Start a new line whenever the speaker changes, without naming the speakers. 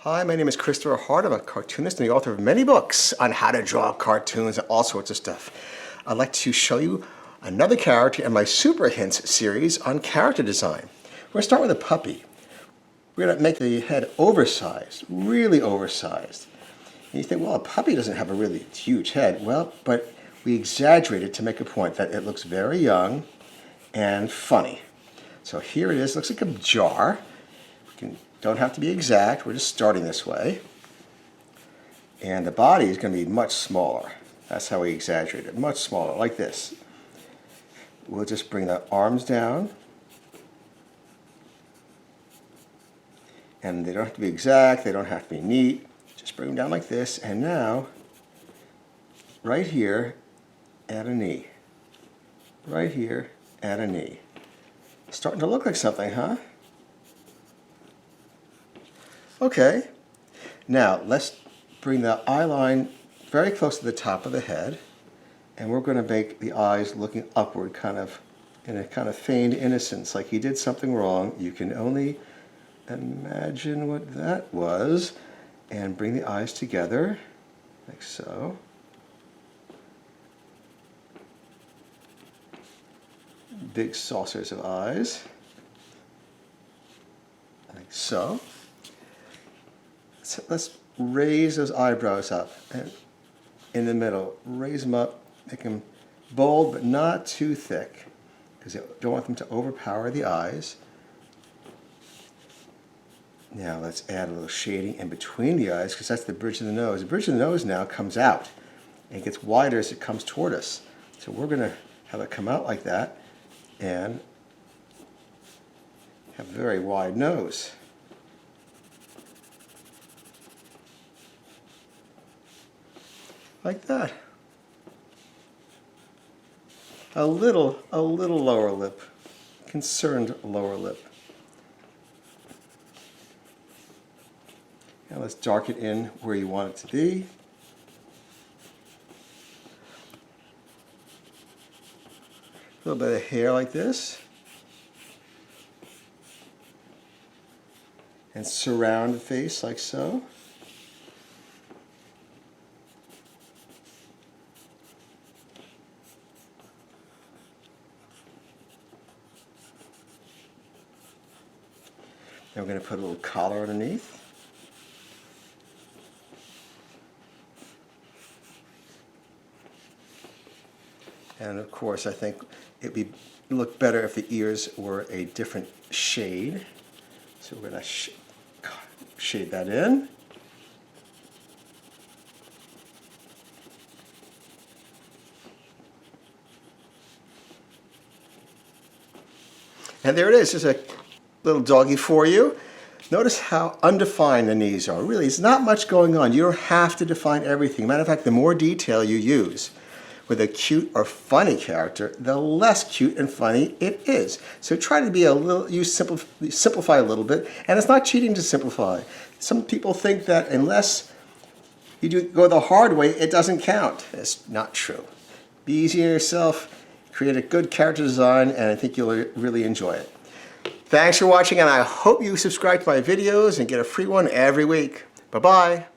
Hi, my name is Christopher Hart. I'm a cartoonist and the author of many books on how to draw cartoons and all sorts of stuff. I'd like to show you another character in my Super Hints series on character design. We're going to start with a puppy. We're going to make the head oversized, really oversized. And you think, well, a puppy doesn't have a really huge head. Well, but we exaggerate it to make a point that it looks very young and funny. So here it is. Looks like a jar. Don't have to be exact, we're just starting this way. And the body is going to be much smaller. That's how we exaggerate it, much smaller, like this. We'll just bring the arms down. And they don't have to be exact, they don't have to be neat. Just bring them down like this, and now, right here, add a knee. Right here, add a knee. Starting to look like something, huh? Okay, now let's bring the eye line very close to the top of the head, and we're going to make the eyes looking upward, kind of in a kind of feigned innocence, like he did something wrong. You can only imagine what that was, and bring the eyes together, like so. Big saucers of eyes, like so. So let's raise those eyebrows up and in the middle. Raise them up, make them bold but not too thick because you don't want them to overpower the eyes. Now let's add a little shading in between the eyes because that's the bridge of the nose. The bridge of the nose now comes out and it gets wider as it comes toward us. So we're going to have it come out like that and have a very wide nose. Like that. A little lower lip, concerned lower lip. Now let's darken in where you want it to be. A little bit of hair like this. And surround the face like so. Then we're going to put a little collar underneath. And of course, I think it'd look better if the ears were a different shade. So we're going to shade that in. And there it is, just a little doggy for you. Notice how undefined the knees are. Really, it's not much going on. You don't have to define everything. Matter of fact, the more detail you use with a cute or funny character, the less cute and funny it is. So try to be simplify a little bit, and it's not cheating to simplify. Some people think that unless you go the hard way, it doesn't count. It's not true. Be easy on yourself, create a good character design, and I think you'll really enjoy it. Thanks for watching, and I hope you subscribe to my videos and get a free one every week. Bye-bye.